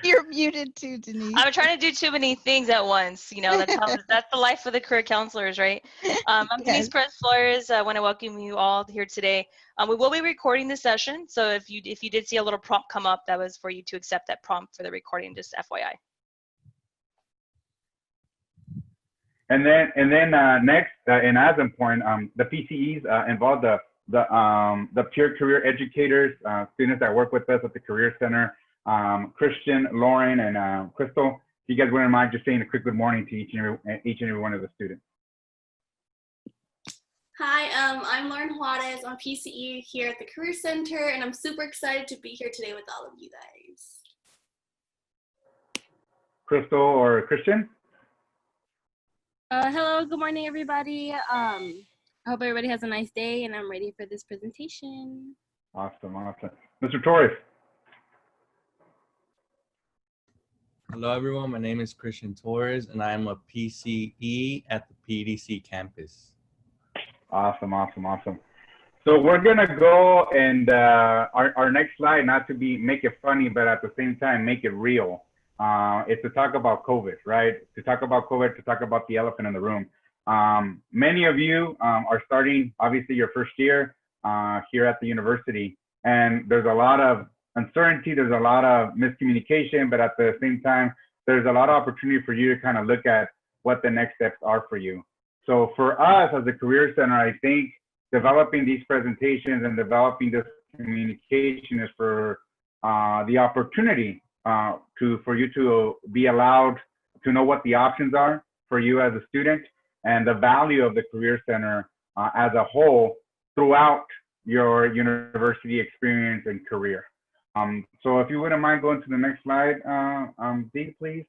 You're muted too, Denise. I'm trying to do too many things at once. You know, that's the life of the career counselors, right? I'm Denise Perez-Flores. I want to welcome you all here today. We will be recording the session, so if you did see a little prompt come up, that was for you to accept that prompt for the recording, just FYI. And then next, and as important, the PCEs involve the peer career educators, students that work with us at the Career Center, Christian, Lauren, and Crystal. If you guys wouldn't mind just saying a quick good morning to each and every one of the students. Hi, I'm Lauren Juarez. I'm PCE here at the Career Center, and I'm super excited to be here today with all of you guys. Crystal or Christian? Hello, good morning, everybody. I hope everybody has a nice day, and I'm ready for this presentation. Awesome, awesome. Mr. Torres. Hello, everyone. My name is Christian Torres, and I'm a PCE at the PDC campus. Awesome, awesome, awesome. So we're gonna go and our next slide, not to make it funny, but at the same time make it real. It's to talk about COVID, right? To talk about COVID, to talk about the elephant in the room. Many of you are starting, obviously, your first year here at the university, and there's a lot of uncertainty, there's a lot of miscommunication, but at the same time, there's a lot of opportunity for you to kind of look at what the next steps are for you. So for us as a Career Center, I think developing these presentations and developing this communication is for the opportunity for you to be allowed to know what the options are for you as a student and the value of the Career Center as a whole throughout your university experience and career. So if you wouldn't mind going to the next slide, Dee, please.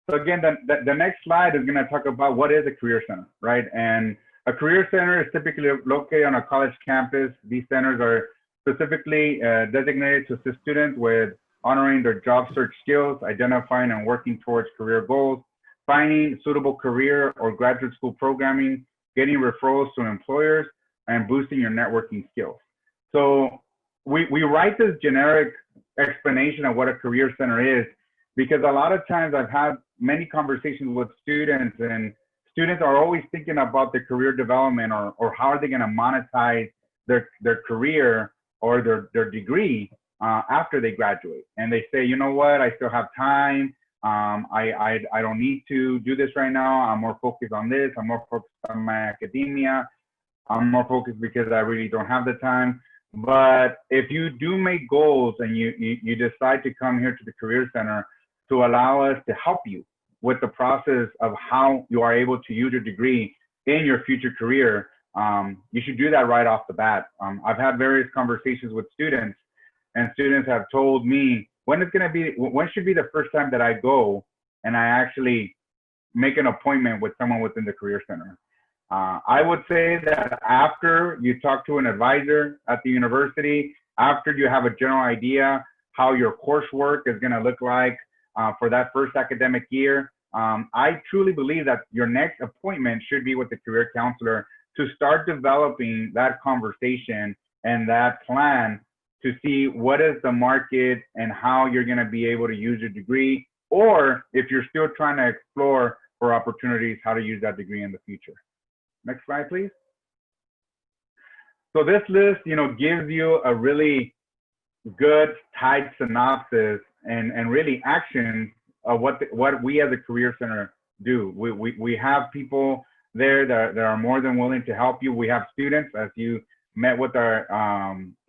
So again, the next slide is going to talk about what is a Career Center, right? And a Career Center is typically located on a college campus. These centers are specifically designated to assist students with honoring their job search skills, identifying and working towards career goals, finding suitable career or graduate school programming, getting referrals to employers, and boosting your networking skills. So we write this generic explanation of what a Career Center is because a lot of times I've had many conversations with students, and students are always thinking about their career development or how are they going to monetize their career or their degree after they graduate. And they say, you know what, I still have time. I don't need to do this right now. I'm more focused on this. I'm more focused on my academia. I'm more focused because I really don't have the time. But if you do make goals and you decide to come here to the Career Center to allow us to help you with the process of how you are able to use your degree in your future career, you should do that right off the bat. I've had various conversations with students, and students have told me when should be the first time that I go and I actually make an appointment with someone within the Career Center. I would say that after you talk to an advisor at the university, after you have a general idea how your coursework is going to look like for that first academic year, I truly believe that your next appointment should be with the career counselor to start developing that conversation and that plan to see what is the market and how you're going to be able to use your degree, or if you're still trying to explore for opportunities, how to use that degree in the future. Next slide, please. So this list, gives you a really good tight synopsis and really actions of what we as a Career Center do. We have people there that are more than willing to help you. We have students, as you met with our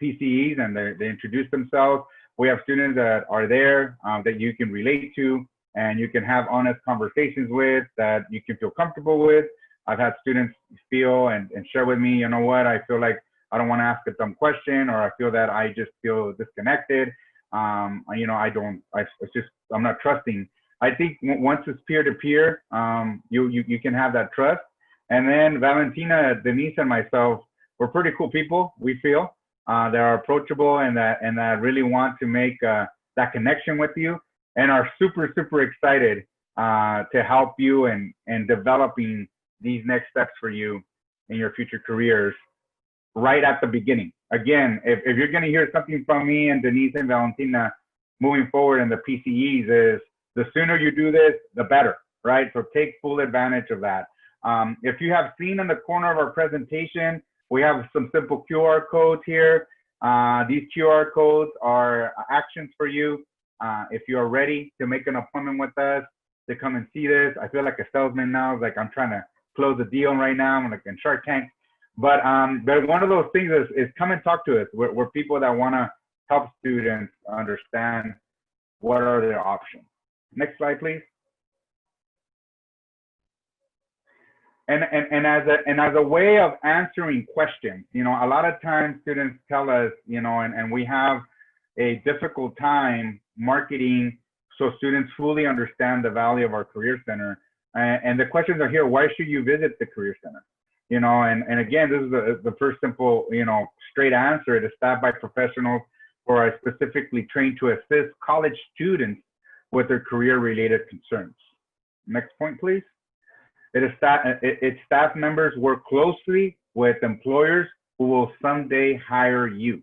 PCEs, and they introduce themselves. We have students that are there that you can relate to and you can have honest conversations with, that you can feel comfortable with. I've had students feel and share with me, you know what, I feel like I don't want to ask a dumb question, or I feel that I just feel disconnected. I'm not trusting. I think once it's peer-to-peer, you can have that trust. And then Valentina, Denise, and myself, we're pretty cool people, we feel. They're approachable and that really want to make that connection with you, and are super, super excited to help you in developing these next steps for you in your future careers right at the beginning. again, if you're going to hear something from me and Denise and Valentina moving forward in the PCEs, is the sooner you do this, the better, right? So take full advantage of that. If you have seen in the corner of our presentation, we have some simple QR codes here. These QR codes are actions for you. If you are ready to make an appointment with us to come and see this, I feel like a salesman now. It's like I'm trying to close a deal right now. I'm like in Shark Tank. But one of those things is come and talk to us. We're people that want to help students understand what are their options. Next slide, please. And as a way of answering questions, you know, a lot of times students tell us, you know, and we have a difficult time marketing so students fully understand the value of our Career Center. And the questions are here: why should you visit the Career Center? You know, and again, this is the first simple, you know, straight answer. It is staffed by professionals who are specifically trained to assist college students with their career-related concerns. Next point, please. Its staff members work closely with employers who will someday hire you.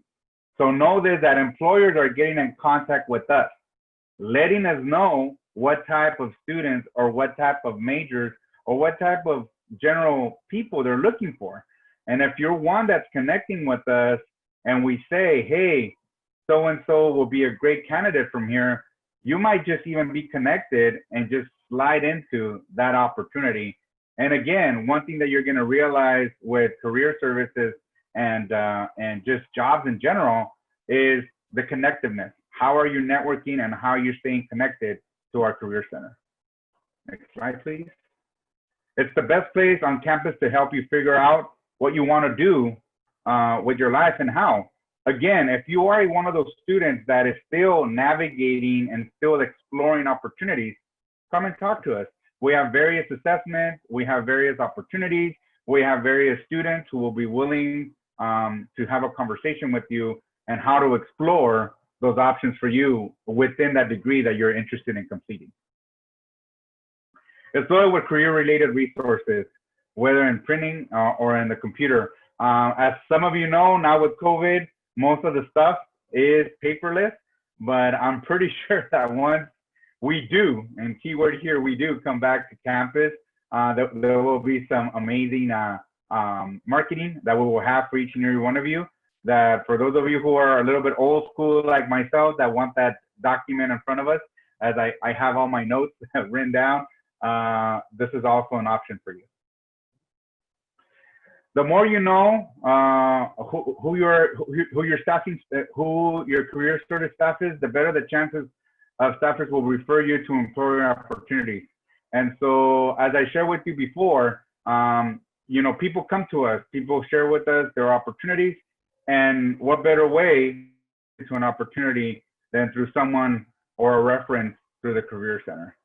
So know this, that employers are getting in contact with us, letting us know what type of students or what type of majors or what type of general people they're looking for. And if you're one that's connecting with us and we say, hey, so-and-so will be a great candidate from here, you might just even be connected and just slide into that opportunity. And again, one thing that you're going to realize with career services and just jobs in general is the connectiveness. How are you networking and how are you staying connected to our Career Center? Next slide, please. It's the best place on campus to help you figure out what you want to do with your life and how. Again, if you are one of those students that is still navigating and still exploring opportunities, come and talk to us. We have various assessments, we have various opportunities, we have various students who will be willing to have a conversation with you and how to explore those options for you within that degree that you're interested in completing. It's loaded with career-related resources, whether in printing or in the computer. As some of you know, now with COVID, most of the stuff is paperless, but I'm pretty sure that once we do, and keyword here, we do come back to campus, there will be some amazing marketing that we will have for each and every one of you. That for those of you who are a little bit old school like myself that want that document in front of us, as I have all my notes written down, this is also an option for you. The more you know who your career service staff is, the better the chances of staffers will refer you to employer opportunities. And so, as I shared with you before, you know, people come to us, people share with us their opportunities, and what better way to an opportunity than through someone or a reference through the Career Center.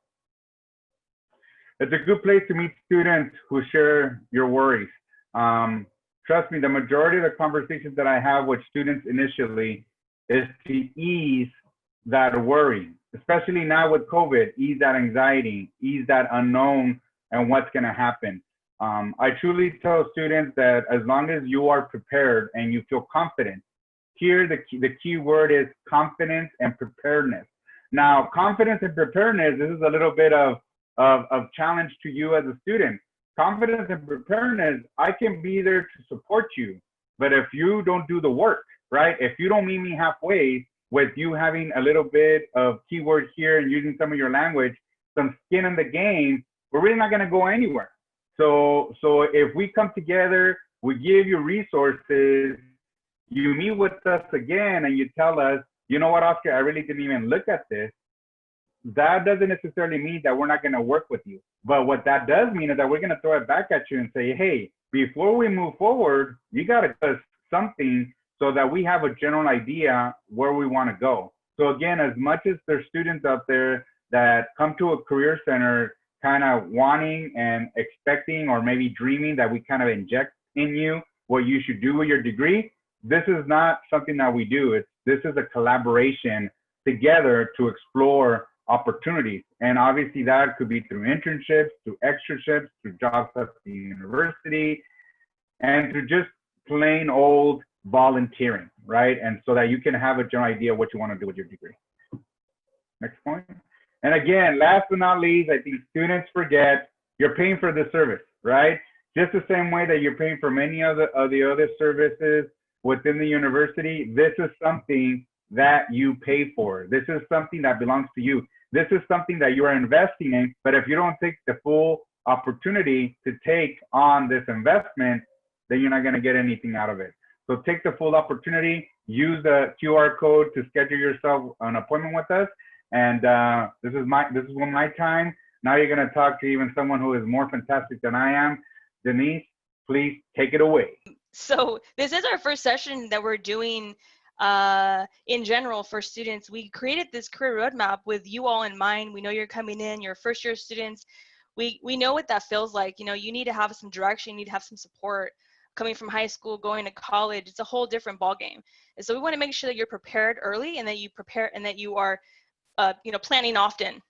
It's a good place to meet students who share your worries. Trust me, the majority of the conversations that I have with students initially is to ease that worry, especially now with COVID, ease that anxiety, ease that unknown and what's going to happen. I truly tell students that as long as you are prepared and you feel confident, here the key word is confidence and preparedness. Now, confidence and preparedness, this is a little bit of challenge to you as a student. Confidence and preparedness, I can be there to support you, but if you don't do the work, right? If you don't meet me halfway with you having a little bit of keyword here and using some of your language, some skin in the game, we're really not going to go anywhere. So if we come together, we give you resources, you meet with us again and you tell us, you know what, Oscar, I really didn't even look at this. That doesn't necessarily mean that we're not going to work with you. But what that does mean is that we're going to throw it back at you and say, hey, before we move forward, you got to do something so that we have a general idea where we want to go. So again, as much as there's students out there that come to a career center kind of wanting and expecting or maybe dreaming that we kind of inject in you what you should do with your degree, this is not something that we do. This is a collaboration together to explore opportunities. And obviously that could be through internships, through externships, through jobs at the university, and through just plain old volunteering, right? And so that you can have a general idea what you want to do with your degree. Next point. And again, last but not least, I think students forget you're paying for the service, right? Just the same way that you're paying for many of the other services within the university, this is something that you pay for. This is something that belongs to you. This is something that you are investing in, but if you don't take the full opportunity to take on this investment, then you're not going to get anything out of it. So take the full opportunity, use the QR code to schedule yourself an appointment with us. And this is my time. Now you're going to talk to even someone who is more fantastic than I am. Denise, please take it away. So this is our first session that we're doing in general for students. We created this career roadmap with you all in mind. We know you're coming in, you're first year students. We know what that feels like. You know, you need to have some direction, you need to have some support. Coming from high school, going to college, it's a whole different ballgame. And so we want to make sure that you're prepared early and that you prepare and that you are planning often.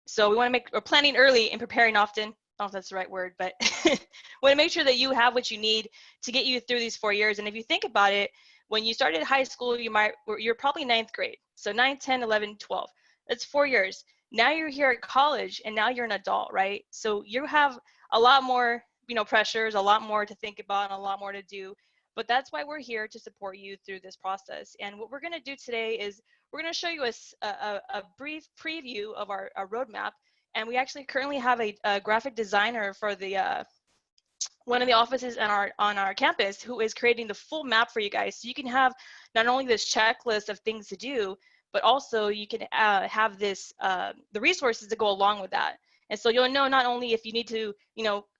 So we want to we're planning early and preparing often. I don't know if that's the right word, but we want to make sure that you have what you need to get you through these 4 years. And if you think about it, when you started high school, you're probably 9th grade. So 9, 10, 11, 12. That's 4 years. Now you're here at college and now you're an adult, right? So you have a lot more, pressures, a lot more to think about and a lot more to do. But that's why we're here to support you through this process. And what we're going to do today is we're going to show you a brief preview of our roadmap. And we actually currently have a graphic designer for the one of the offices on our campus who is creating the full map for you guys. So you can have not only this checklist of things to do, but also you can have this the resources to go along with that. And so you'll know not only if you need to,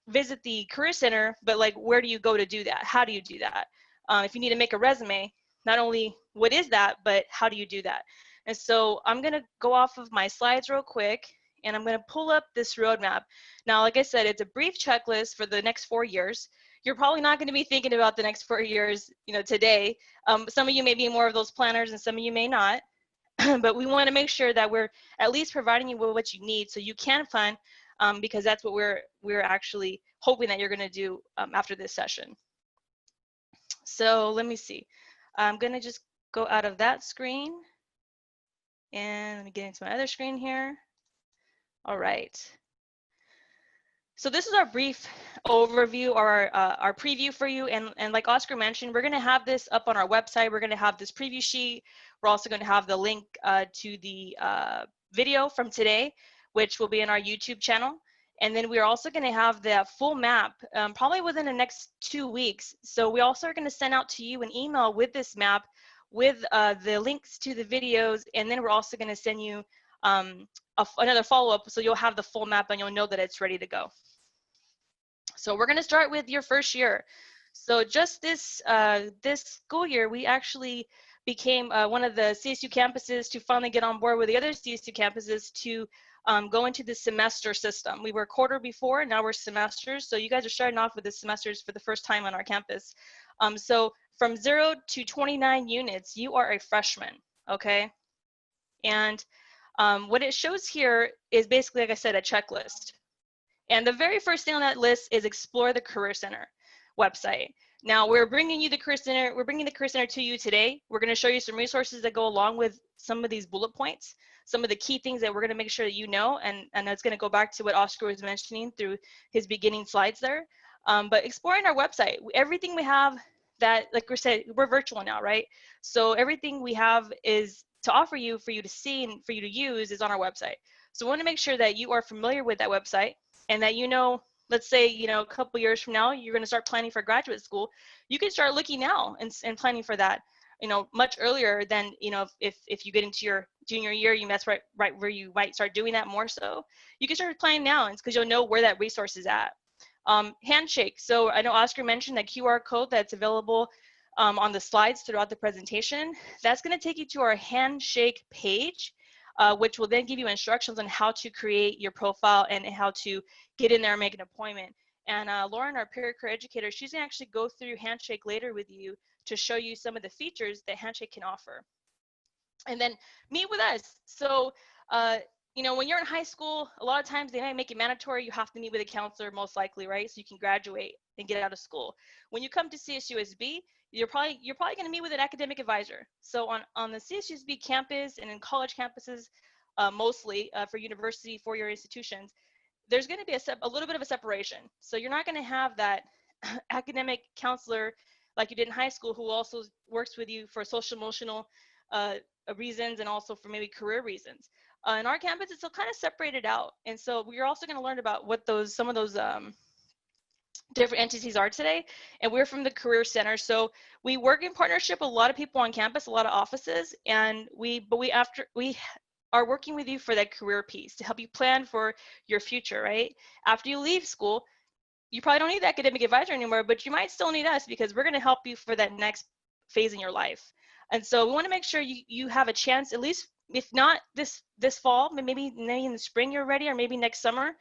visit the Career Center, but like where do you go to do that? How do you do that? If you need to make a resume, not only what is that, but how do you do that? And so I'm going to go off of my slides real quick, and I'm going to pull up this roadmap. Now, like I said, it's a brief checklist for the next 4 years. You're probably not going to be thinking about the next 4 years, today. Some of you may be more of those planners and some of you may not. But we want to make sure that we're at least providing you with what you need so you can plan, because that's what we're actually hoping that you're going to do after this session. So let me see. I'm going to just go out of that screen and let me get into my other screen here. All right. So this is our brief overview or our preview for you. And like Oscar mentioned, we're going to have this up on our website. We're going to have this preview sheet. We're also going to have the link to the video from today, which will be in our YouTube channel. And then we're also going to have the full map probably within the next 2 weeks. So we also are going to send out to you an email with this map, with the links to the videos. And then we're also going to send you another follow-up, so you'll have the full map and you'll know that it's ready to go. So we're going to start with your first year. So just this school year, we actually became one of the CSU campuses to finally get on board with the other CSU campuses to go into the semester system. We were quarter before, now we're semesters. So you guys are starting off with the semesters for the first time on our campus. So from 0 to 29 units, you are a freshman, okay? And what it shows here is basically, like I said, a checklist. And the very first thing on that list is explore the Career Center website. Now we're bringing you the Career Center. We're bringing the Career Center to you today. We're going to show you some resources that go along with some of these bullet points, some of the key things that we're going to make sure that you know. And it's going to go back to what Oscar was mentioning through his beginning slides there. But exploring our website, everything we have that, like we said, we're virtual now, right? So everything we have is to offer you, for you to see and for you to use, is on our website. So we want to make sure that you are familiar with that website and that let's say, a couple years from now, you're going to start planning for graduate school. You can start looking now and planning for that, much earlier than, if you get into your junior year, that's right where you might start doing that more so. You can start planning now, and it's because you'll know where that resource is at. Handshake. So I know Oscar mentioned that QR code that's available on the slides throughout the presentation. That's going to take you to our Handshake page, which will then give you instructions on how to create your profile and how to get in there and make an appointment. And Lauren, our peer career educator, she's going to actually go through Handshake later with you to show you some of the features that Handshake can offer. And then meet with us. So when you're in high school, a lot of times they might make it mandatory. You have to meet with a counselor most likely, right? So you can graduate and get out of school. When you come to CSUSB, you're probably going to meet with an academic advisor. So on the CSUSB campus and in college campuses, mostly for university four-year institutions, there's going to be a little bit of a separation. So you're not going to have that academic counselor like you did in high school who also works with you for social emotional reasons and also for maybe career reasons. In our campus, it's still kind of separated out. And so we're also going to learn about what some of those different entities are today. And we're from the Career Center. So we work in partnership with a lot of people on campus, a lot of offices, and we are working with you for that career piece to help you plan for your future, right? After you leave school, you probably don't need the academic advisor anymore, but you might still need us because we're going to help you for that next phase in your life. And so we want to make sure you have a chance, at least if not this fall, maybe in the spring you're ready, or maybe next summer,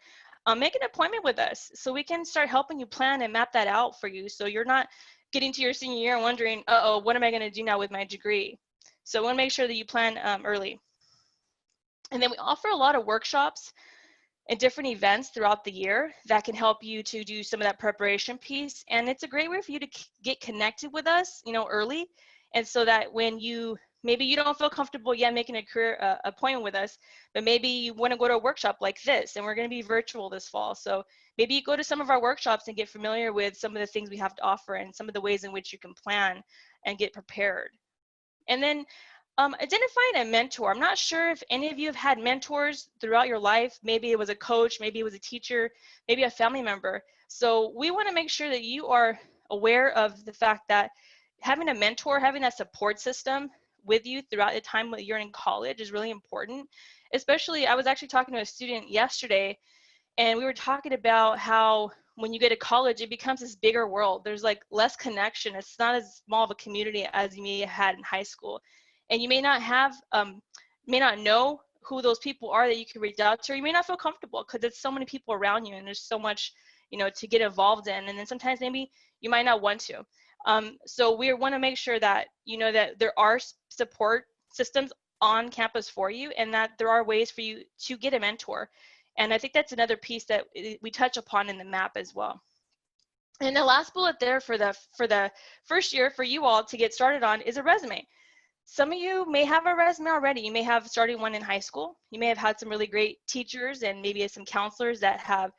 make an appointment with us so we can start helping you plan and map that out for you. So you're not getting to your senior year and wondering, uh-oh, what am I going to do now with my degree? So we want to make sure that you plan early. And then we offer a lot of workshops and different events throughout the year that can help you to do some of that preparation piece. And it's a great way for you to get connected with us, early. And so that when maybe you don't feel comfortable yet making a career appointment with us, but maybe you want to go to a workshop like this, and we're going to be virtual this fall. So maybe you go to some of our workshops and get familiar with some of the things we have to offer and some of the ways in which you can plan and get prepared. And then identifying a mentor. I'm not sure if any of you have had mentors throughout your life. Maybe it was a coach, maybe it was a teacher, maybe a family member. So we want to make sure that you are aware of the fact that having a mentor, having that support system with you throughout the time that you're in college is really important. Especially, I was actually talking to a student yesterday, and we were talking about how when you get to college, it becomes this bigger world. There's like less connection. It's not as small of a community as you may have had in high school. And you may not know who those people are that you can reach out to, or you may not feel comfortable because there's so many people around you and there's so much, to get involved in. And then sometimes maybe you might not want to. So we want to make sure that that there are support systems on campus for you, and that there are ways for you to get a mentor. And I think that's another piece that we touch upon in the map as well. And the last bullet there for the first year for you all to get started on is a resume. Some of you may have a resume already. You may have started one in high school. You may have had some really great teachers and maybe some counselors that have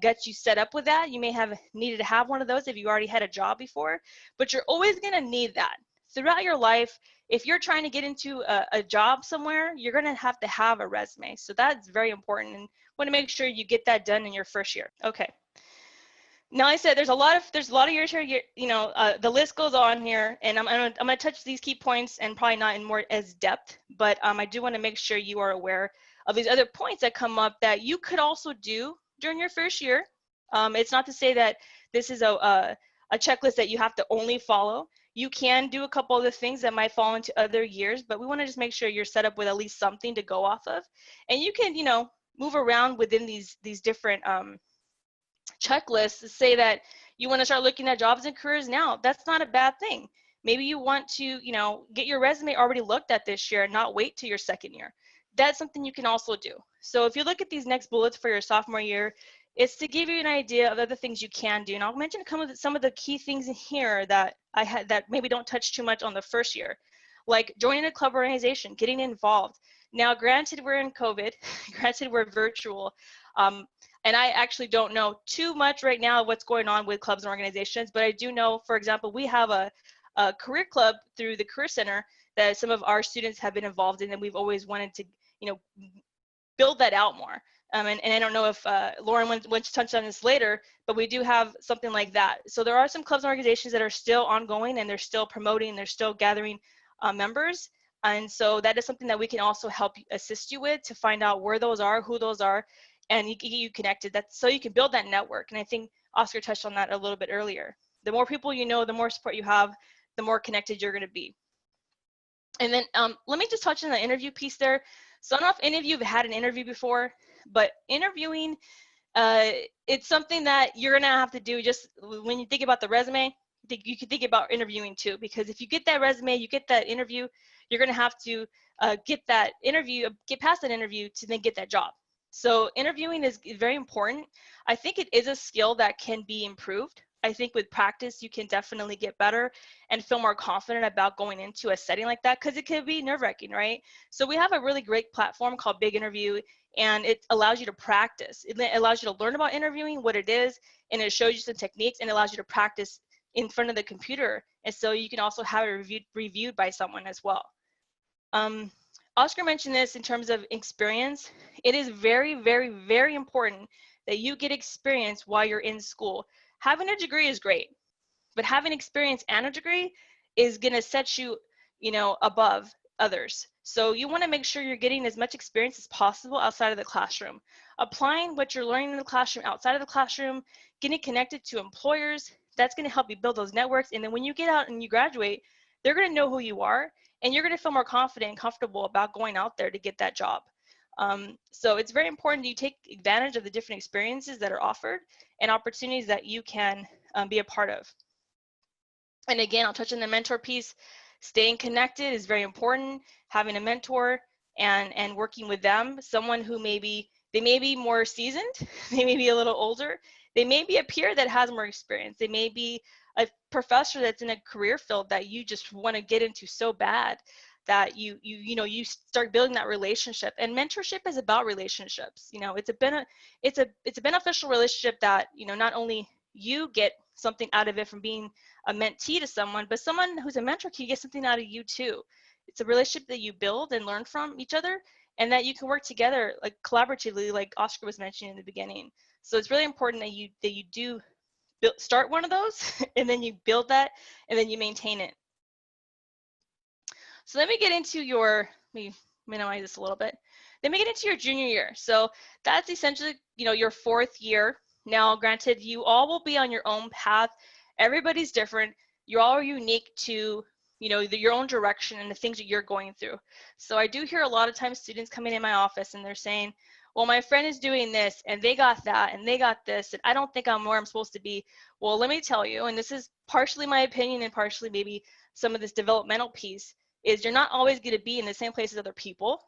got you set up with that. You may have needed to have one of those if you already had a job before, but you're always going to need that throughout your life. If you're trying to get into a job somewhere, you're going to have a resume. So that's very important, and want to make sure you get that done in your first year. Okay. Now I said there's a lot of years here. The list goes on here, and I'm gonna touch these key points and probably not in more as depth, but I do want to make sure you are aware of these other points that come up that you could also do during your first year. It's not to say that this is a checklist that you have to only follow. You can do a couple of the things that might fall into other years, but we want to just make sure you're set up with at least something to go off of, and you can move around within these different checklists to say that you want to start looking at jobs and careers now. That's not a bad thing. Maybe you want to, get your resume already looked at this year and not wait till your second year. That's something you can also do. So if you look at these next bullets for your sophomore year, it's to give you an idea of other things you can do. And I'll mention some of the key things in here that I had that maybe don't touch too much on the first year, like joining a club organization, getting involved. Now, granted, we're in COVID, granted, we're virtual. And I actually don't know too much right now what's going on with clubs and organizations, but I do know, for example, we have a career club through the Career Center that some of our students have been involved in, and we've always wanted to, build that out more. And I don't know if Lauren wants to touch on this later, but we do have something like that. So there are some clubs and organizations that are still ongoing, and they're still promoting, they're still gathering members. And so that is something that we can also help assist you with to find out where those are, who those are, and get you connected. That's so you can build that network. And I think Oscar touched on that a little bit earlier. The more people you know, the more support you have, the more connected you're going to be. And then let me just touch on the interview piece there. So I don't know if any of you have had an interview before, but interviewing, it's something that you're going to have to do. Just when you think about the resume, you can think about interviewing too, because if you get that resume, you get that interview, you're going to have to get that interview, get past that interview to then get that job. So interviewing is very important. I think it is a skill that can be improved. I think with practice, you can definitely get better and feel more confident about going into a setting like that, because it can be nerve-wracking, right? So we have a really great platform called Big Interview, and it allows you to practice. It allows you to learn about interviewing, what it is, and it shows you some techniques, and allows you to practice in front of the computer. And so you can also have it reviewed by someone as well. Oscar mentioned this in terms of experience. It is very, very, very important that you get experience while you're in school. Having a degree is great, but having experience and a degree is going to set you, above others. So you want to make sure you're getting as much experience as possible outside of the classroom. Applying what you're learning in the classroom outside of the classroom, getting connected to employers, that's going to help you build those networks. And then when you get out and you graduate, they're going to know who you are, and you're going to feel more confident and comfortable about going out there to get that job. So it's very important that you take advantage of the different experiences that are offered and opportunities that you can be a part of. And again, I'll touch on the mentor piece. Staying connected is very important. Having a mentor and working with them, someone who they may be more seasoned, they may be a little older, they may be a peer that has more experience, they may be a professor that's in a career field that you just want to get into so bad that you start building that relationship. And mentorship is about relationships. It's a beneficial relationship that not only you get something out of it from being a mentee to someone, but someone who's a mentor can get something out of you too. It's a relationship that you build and learn from each other, and that you can work together like collaboratively, like Oscar was mentioning in the beginning. So it's really important that you do start one of those and then you build that and then you maintain it. So let me get into let me minimize this a little bit. Let me get into your junior year. So that's essentially, your fourth year. Now, granted, you all will be on your own path. Everybody's different. You're all unique to, your own direction and the things that you're going through. So I do hear a lot of times students coming in my office and they're saying, well, my friend is doing this and they got that and they got this and I don't think I'm where I'm supposed to be. Well, let me tell you, and this is partially my opinion and partially maybe some of this developmental piece, is you're not always going to be in the same place as other people.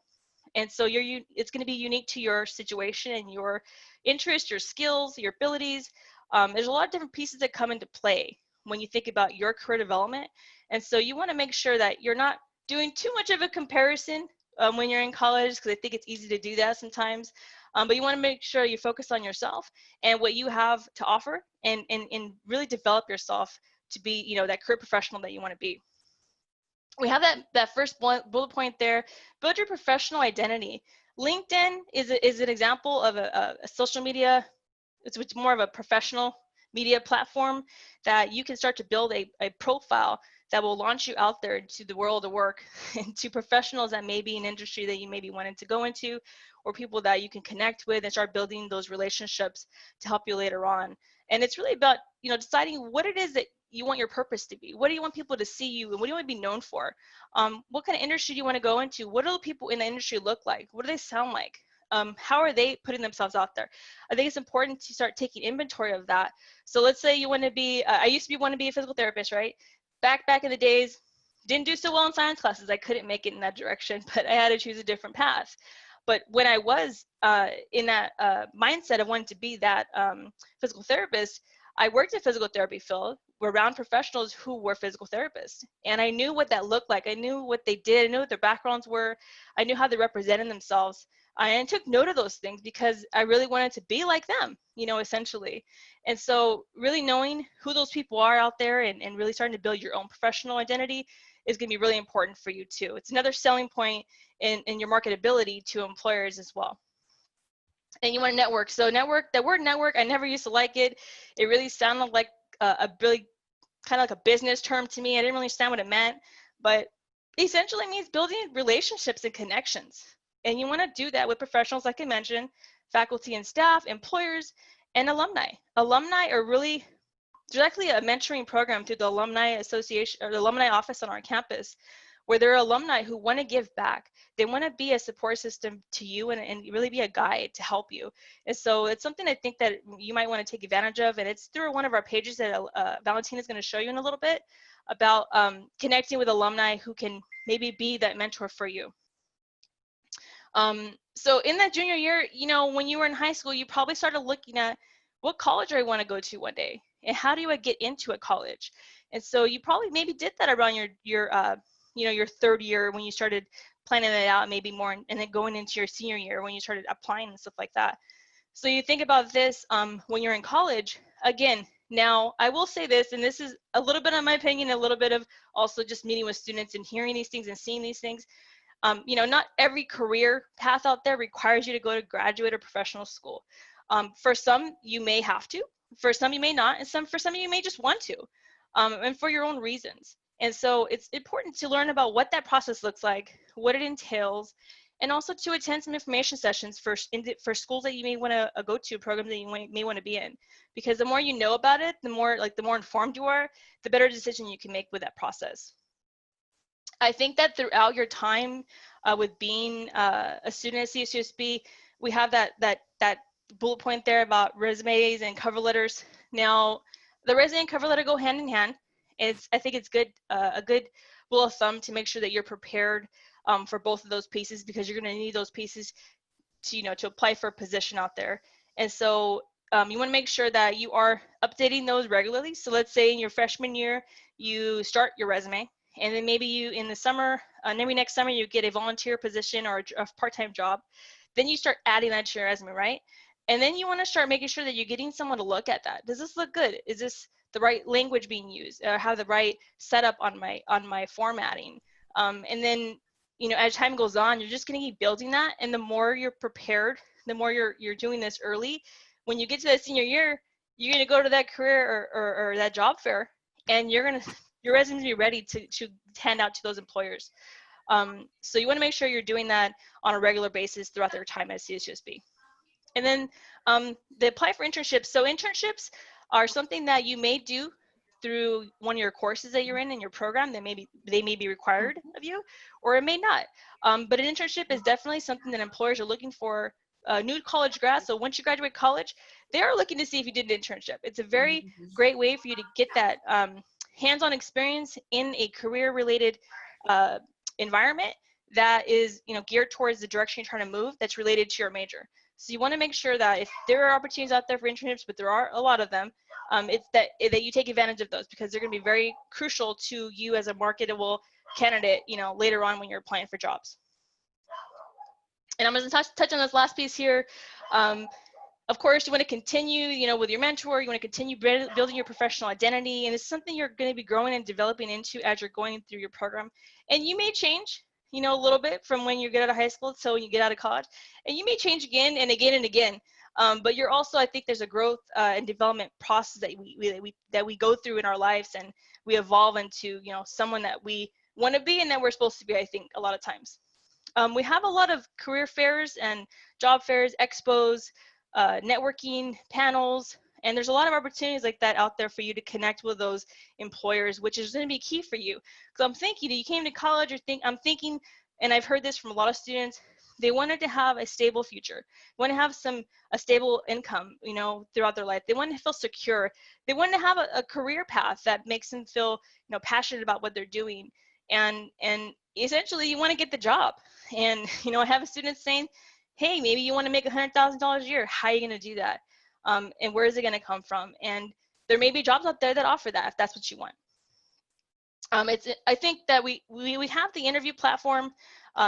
And so it's going to be unique to your situation and your interests, your skills, your abilities. There's a lot of different pieces that come into play when you think about your career development. And so you want to make sure that you're not doing too much of a comparison when you're in college, because I think it's easy to do that sometimes. But you want to make sure you focus on yourself and what you have to offer, and really develop yourself to be, that career professional that you want to be. We have that first bullet point there. Build your professional identity. LinkedIn is an example of a social media. It's more of a professional media platform that you can start to build a profile that will launch you out there into the world of work, and to professionals that may be an industry that you maybe wanted to go into, or people that you can connect with and start building those relationships to help you later on. And it's really about, deciding what it is that you want your purpose to be. What do you want people to see you, and what do you want to be known for? What kind of industry do you want to go into? What do the people in the industry look like? What do they sound like? How are they putting themselves out there? I think it's important to start taking inventory of that. So let's say you want to be, I used to want to be a physical therapist, right? Back in the days, didn't do so well in science classes. I couldn't make it in that direction, but I had to choose a different path. But when I was in that mindset of wanting to be that physical therapist, I worked in physical therapy field around professionals who were physical therapists. And I knew what that looked like. I knew what they did. I knew what their backgrounds were. I knew how they represented themselves. I took note of those things because I really wanted to be like them, essentially. And so really knowing who those people are out there and really starting to build your own professional identity is going to be really important for you too. It's another selling point in your marketability to employers as well. And you want to network. So the word network, I never used to like it. It really sounded like a really kind of like a business term to me. I didn't really understand what it meant, but essentially it means building relationships and connections. And you want to do that with professionals, like I mentioned, faculty and staff, employers, and alumni. Alumni are really directly a mentoring program through the Alumni Association or the Alumni Office on our campus, where there are alumni who want to give back. They want to be a support system to you and really be a guide to help you. And so it's something I think that you might want to take advantage of. And it's through one of our pages that Valentina is going to show you in a little bit about connecting with alumni who can maybe be that mentor for you. So in that junior year, you know, when you were in high school, you probably started looking at what college do I want to go to one day, and how do I get into a college? And so you probably maybe did that around your you know, your third year when you started planning it out, maybe more, and then going into your senior year when you started applying and stuff like that. So you think about this when you're in college. Again, now I will say this, and this is a little bit of my opinion, a little bit of also just meeting with students and hearing these things and seeing these things. You know, not every career path out there requires you to go to graduate or professional school. For some, you may have to. For some, you may not. And for some, you may just want to, and for your own reasons. And so it's important to learn about what that process looks like, what it entails, and also to attend some information sessions for schools that you may want to go to, programs that you may want to be in. Because the more you know about it, the more informed you are, the better decision you can make with that process. I think that throughout your time with being a student at CSUSB, we have that bullet point there about resumes and cover letters. Now, the resume and cover letter go hand in hand. I think it's good, a good rule of thumb to make sure that you're prepared for both of those pieces, because you're going to need those pieces to, you know, to apply for a position out there. And so you want to make sure that you are updating those regularly. So let's say in your freshman year, you start your resume, and then maybe you in the summer, maybe next summer you get a volunteer position or a part-time job. Then you start adding that to your resume, right? And then you want to start making sure that you're getting someone to look at that. Does this look good? Is this the right language being used? Or have the right setup on my formatting? And then, you know, as time goes on, you're just going to keep building that. And the more you're prepared, the more you're doing this early. When you get to that senior year, you're going to go to that career or that job fair, and your resume to be ready to hand out to those employers. So you want to make sure you're doing that on a regular basis throughout their time at CSUSB. And then they apply for internships. So internships are something that you may do through one of your courses that you're in your program. They may be required of you, or it may not. But an internship is definitely something that employers are looking for. New college grads, so once you graduate college, they are looking to see if you did an internship. It's a very great way for you to get that hands-on experience in a career-related environment that is, you know, geared towards the direction you're trying to move, that's related to your major. So you want to make sure that if there are opportunities out there for internships, but there are a lot of them, it's that you take advantage of those, because they're going to be very crucial to you as a marketable candidate, you know, later on when you're applying for jobs. And I'm going to touch on this last piece here. Of course, you want to continue, you know, with your mentor. You want to continue building your professional identity, and it's something you're going to be growing and developing into as you're going through your program. And you may change, you know, a little bit from when you get out of high school to when you get out of college, and you may change again and again and again. But you're also, I think, there's a growth and development process that we go through in our lives, and we evolve into, you know, someone that we want to be and that we're supposed to be, I think, a lot of times. We have a lot of career fairs and job fairs, expos, networking panels, and there's a lot of opportunities like that out there for you to connect with those employers, which is going to be key for you. So I'm thinking, you came to college, I'm thinking, and I've heard this from a lot of students, they wanted to have a stable future, want to have a stable income, you know, throughout their life. They want to feel secure. They want to have a career path that makes them feel, you know, passionate about what they're doing. And essentially, you want to get the job. And, you know, I have a student saying, hey, maybe you want to make $100,000 a year. How are you going to do that? And where is it going to come from? And there may be jobs out there that offer that if that's what you want. I think that we have the interview platform,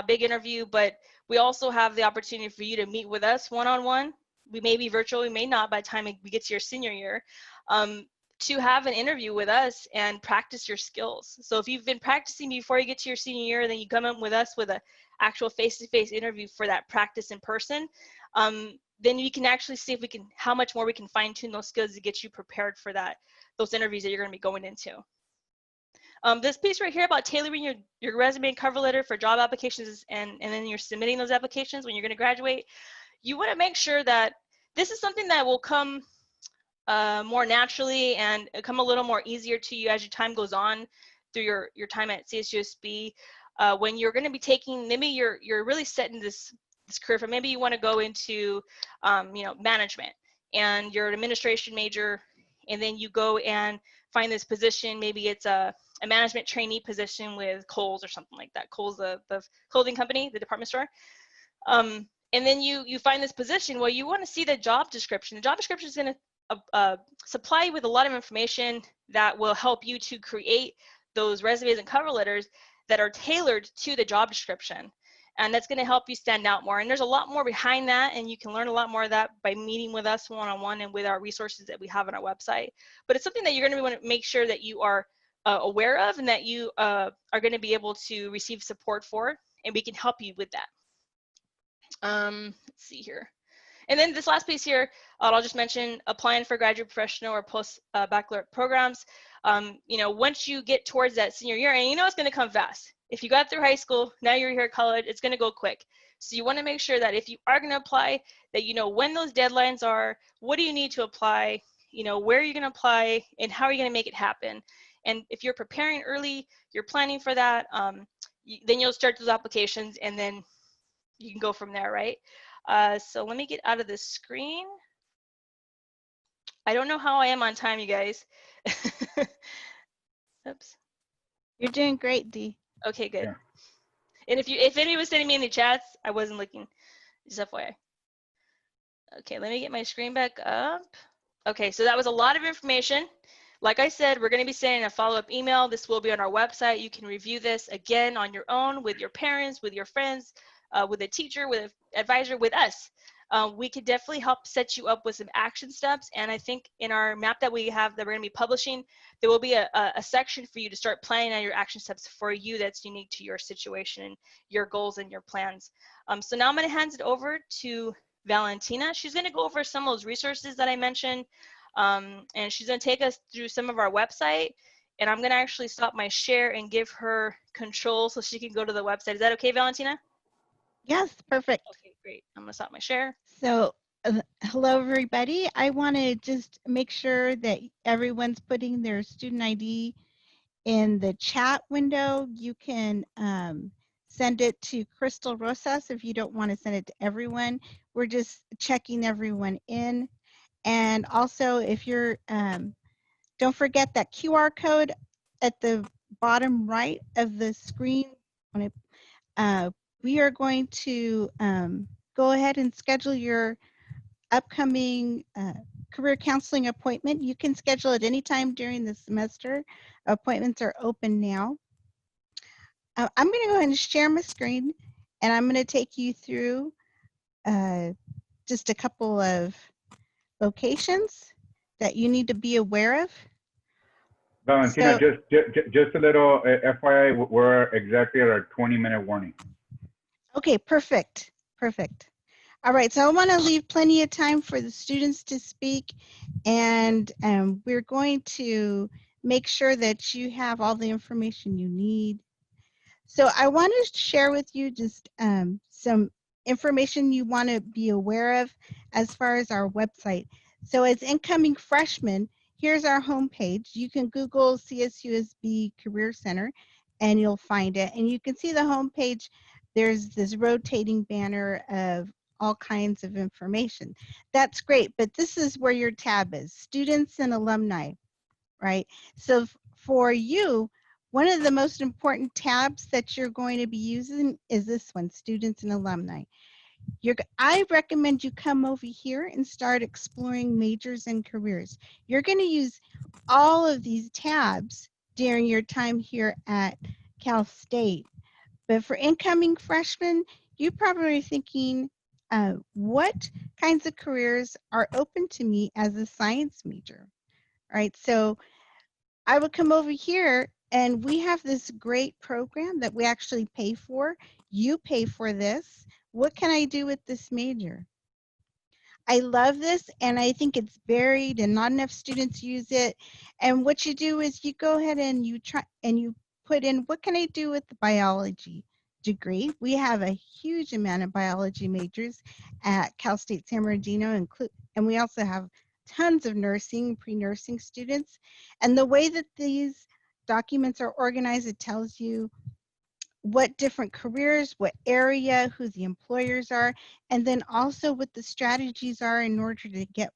big interview, but we also have the opportunity for you to meet with us one-on-one. We may be virtual, we may not by the time we get to your senior year, to have an interview with us and practice your skills. So if you've been practicing before you get to your senior year, then you come in with us with an actual face-to-face interview for that practice in person, then you can actually see if how much more we can fine-tune those skills to get you prepared for those interviews that you're going to be going into. This piece right here about tailoring your resume and cover letter for job applications, and then you're submitting those applications when you're going to graduate, you want to make sure that this is something that will come more naturally and come a little more easier to you as your time goes on through your time at CSUSB. when you're going to be taking, maybe you're really set in this career, for maybe you want to go into management, and you're an administration major, and then you go and find this position. Maybe it's a management trainee position with Kohl's or something like that. Kohl's, the clothing company, the department store. And then you find this position. Well, you want to see the job description. The job description is going to supply you with a lot of information that will help you to create those resumes and cover letters that are tailored to the job description. And that's going to help you stand out more. And there's a lot more behind that, and you can learn a lot more of that by meeting with us one-on-one and with our resources that we have on our website. But it's something that you're going to want to make sure that you are aware of, and that you are going to be able to receive support for, and we can help you with that. Let's see here. And then this last piece here, I'll just mention applying for graduate, professional, or post baccalaureate programs. Once you get towards that senior year, and it's going to come fast. If you got through high school, now you're here at college, it's going to go quick. So you want to make sure that if you are going to apply, that you know when those deadlines are, what do you need to apply, where are you going to apply, and how are you going to make it happen. And if you're preparing early, you're planning for that, then you'll start those applications, and then you can go from there, right? So let me get out of this screen. I don't know how I am on time, you guys. Oops. You're doing great, Dee. Okay, good. Yeah. And if anybody was sending me in the chats, I wasn't looking, just FYI. Okay, let me get my screen back up. Okay, so that was a lot of information. Like I said, we're going to be sending a follow-up email. This will be on our website. You can review this again on your own, with your parents, with your friends, with a teacher, with an advisor, with us. We could definitely help set you up with some action steps. And I think in our map that we have that we're going to be publishing, there will be a section for you to start planning on your action steps for you that's unique to your situation and your goals and your plans. So now I'm going to hand it over to Valentina. She's going to go over some of those resources that I mentioned, and she's going to take us through some of our website. And I'm going to actually stop my share and give her control so she can go to the website. Is that okay, Valentina? Yes, perfect. Okay, great. I'm gonna stop my share. So, hello everybody. I want to just make sure that everyone's putting their student ID in the chat window. You can send it to Crystal Rosas if you don't want to send it to everyone. We're just checking everyone in. And also, if you're, don't forget that QR code at the bottom right of the screen. We are going to go ahead and schedule your upcoming career counseling appointment. You can schedule at any time during the semester. Appointments are open now. I'm going to go ahead and share my screen, and I'm going to take you through just a couple of locations that you need to be aware of. Valentina, just a little FYI, we're exactly at our 20-minute warning. Okay, perfect. All right, so I want to leave plenty of time for the students to speak, and we're going to make sure that you have all the information you need. So I want to share with you just some information you want to be aware of as far as our website. So as incoming freshmen, here's our homepage. You can Google CSUSB Career Center and you'll find it. And you can see the homepage. There's this rotating banner of all kinds of information. That's great, but this is where your tab is, students and alumni, right? So for you, one of the most important tabs that you're going to be using is this one, students and alumni. I recommend you come over here and start exploring majors and careers. You're going to use all of these tabs during your time here at Cal State. But for incoming freshmen, you're probably thinking, what kinds of careers are open to me as a science major? All right, so I would come over here and we have this great program that we actually pay for. You pay for this. What can I do with this major? I love this, and I think it's buried and not enough students use it. And what you do is you go ahead and you try and you put in, what can I do with the biology degree? We have a huge amount of biology majors at Cal State San Bernardino, and we also have tons of nursing, pre-nursing students. And the way that these documents are organized, it tells you what different careers, what area, who the employers are, and then also what the strategies are in order to get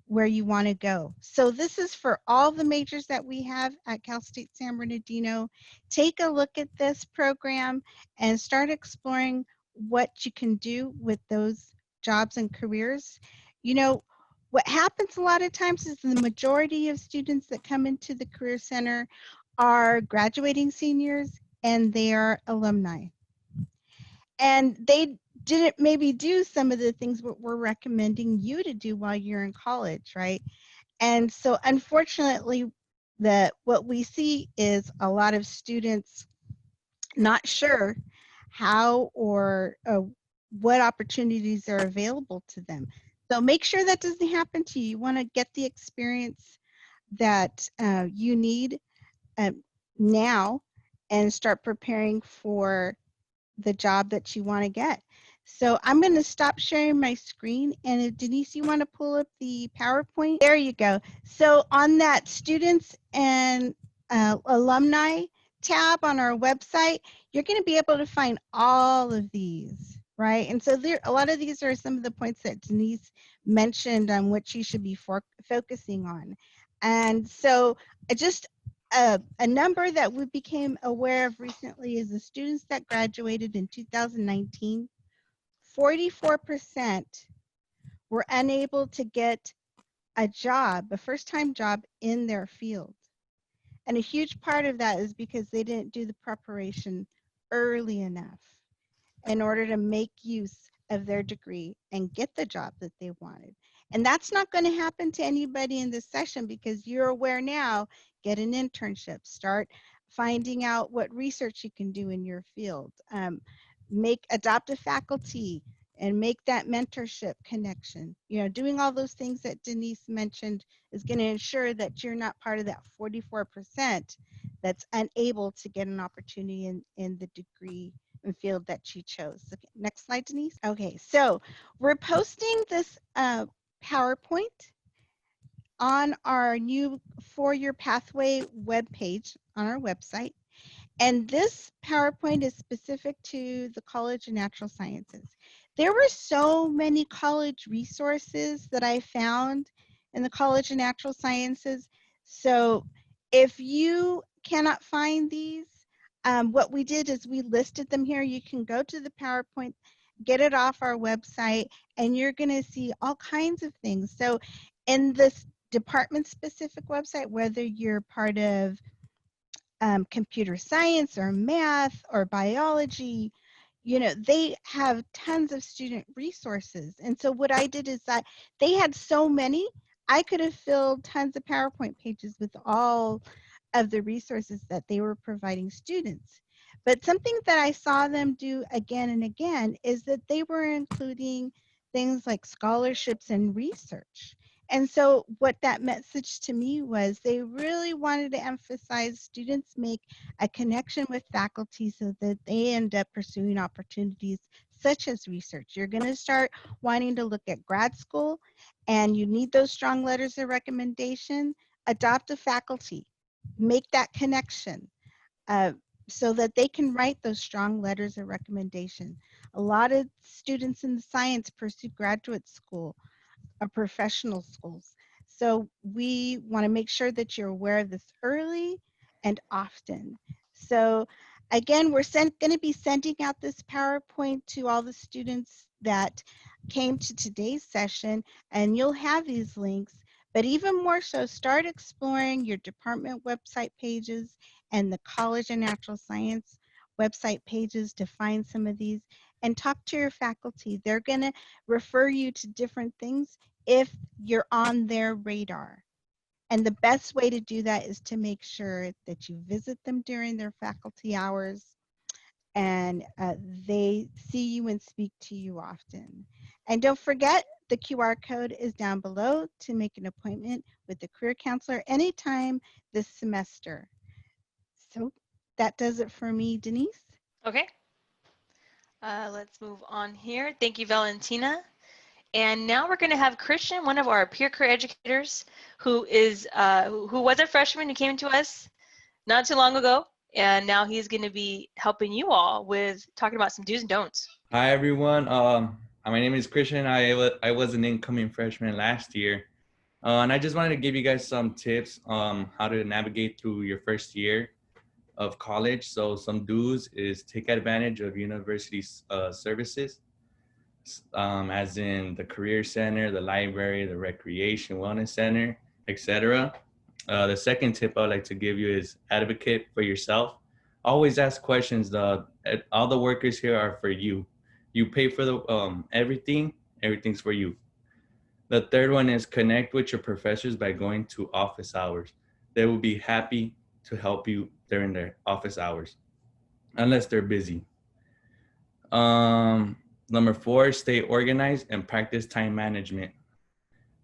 where you want to go. So this is for all the majors that we have at Cal State San Bernardino. Take a look at this program and start exploring what you can do with those jobs and careers. You know, what happens a lot of times is the majority of students that come into the Career Center are graduating seniors and they are alumni. And they didn't maybe do some of the things what we're recommending you to do while you're in college, right? And so unfortunately, what we see is a lot of students not sure how or what opportunities are available to them. So make sure that doesn't happen to you. You want to get the experience that you need now and start preparing for the job that you want to get. So I'm going to stop sharing my screen, and if Denise, you want to pull up the PowerPoint, there you go. So on that students and alumni tab on our website, you're going to be able to find all of these, right? And so there, a lot of these are some of the points that Denise mentioned on what you should be focusing on. And so just a number that we became aware of recently is the students that graduated in 2019, 44% were unable to get a job, a first-time job in their field. And a huge part of that is because they didn't do the preparation early enough in order to make use of their degree and get the job that they wanted. And that's not going to happen to anybody in this session because you're aware now, get an internship, start finding out what research you can do in your field, adopt a faculty and make that mentorship connection. You know, doing all those things that Denise mentioned is going to ensure that you're not part of that 44% that's unable to get an opportunity in the degree and field that you chose. Okay, next slide, Denise. Okay, so we're posting this PowerPoint on our new four-year pathway webpage on our website. And this PowerPoint is specific to the College of Natural Sciences. There were so many college resources that I found in the College of Natural Sciences. So if you cannot find these, what we did is we listed them here. You can go to the PowerPoint, get it off our website, and you're going to see all kinds of things. So in this department-specific website, whether you're part of computer science or math or biology, you know, they have tons of student resources. And so what I did is that they had so many, I could have filled tons of PowerPoint pages with all of the resources that they were providing students. But something that I saw them do again and again is that they were including things like scholarships and research. And so what that message to me was they really wanted to emphasize students make a connection with faculty so that they end up pursuing opportunities such as research. You're going to start wanting to look at grad school, and you need those strong letters of recommendation. Adopt a faculty, make that connection so that they can write those strong letters of recommendation. A lot of students in the science pursue graduate school or professional schools. So we want to make sure that you're aware of this early and often. So again, we're going to be sending out this PowerPoint to all the students that came to today's session, and you'll have these links. But even more so, start exploring your department website pages and the College of Natural Science website pages to find some of these, and talk to your faculty. They're going to refer you to different things if you're on their radar. And the best way to do that is to make sure that you visit them during their faculty hours and they see you and speak to you often. And don't forget, the QR code is down below to make an appointment with the career counselor anytime this semester. So that does it for me, Denise. Okay. Let's move on here. Thank you, Valentina. And now we're going to have Christian, one of our peer career educators, who was a freshman who came to us not too long ago, and now he's going to be helping you all with talking about some do's and don'ts. Hi, everyone. My name is Christian. I was an incoming freshman last year. And I just wanted to give you guys some tips on how to navigate through your first year of college. So some do's is take advantage of university services, as in the career center, the library, the recreation wellness center, etc. The second tip I would like to give you is advocate for yourself. Always ask questions. All the workers here are for you. You pay for the everything's for you. The third one is connect with your professors by going to office hours. They will be happy to help you during their office hours, unless they're busy. Number 4, stay organized and practice time management.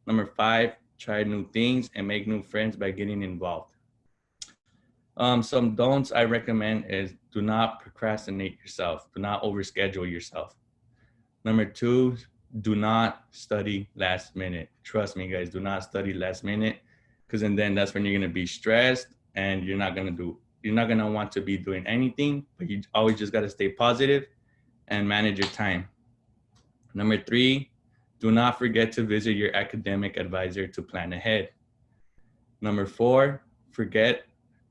Number 5, try new things and make new friends by getting involved. Some don'ts I recommend is do not procrastinate yourself. Do not overschedule yourself. Number 2, do not study last minute. Trust me, guys, do not study last minute, because then that's when you're gonna be stressed and you're not gonna want to be doing anything. But you always just gotta stay positive and manage your time. Number 3, do not forget to visit your academic advisor to plan ahead. Number 4,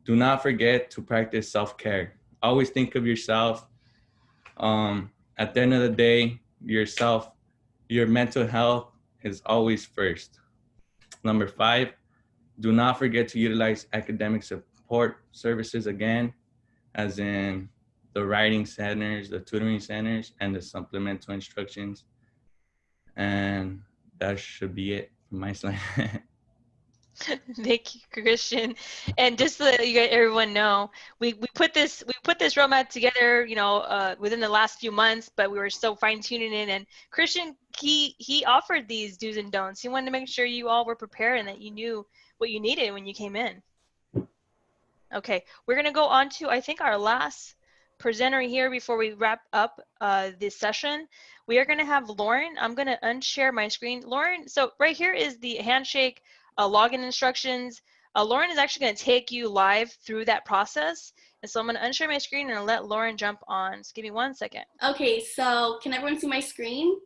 do not forget to practice self-care. Always think of yourself. At the end of the day, your mental health is always first. Number 5, do not forget to utilize academic support services again, as in the writing centers, the tutoring centers, and the supplemental instructions. And that should be it from my slide. Thank you, Christian. And just so that everyone know, we put this roadmap together, within the last few months, but we were so fine-tuning it. And Christian, he offered these do's and don'ts. He wanted to make sure you all were prepared and that you knew what you needed when you came in. Okay, we're gonna go on to, I think, our last presenter here before we wrap up this session. We are gonna have Lauren. I'm gonna unshare my screen. Lauren, so right here is the Handshake login instructions. Lauren is actually going to take you live through that process. And so I'm going to unshare my screen and let Lauren jump on. So give me 1 second. Okay, so can everyone see my screen?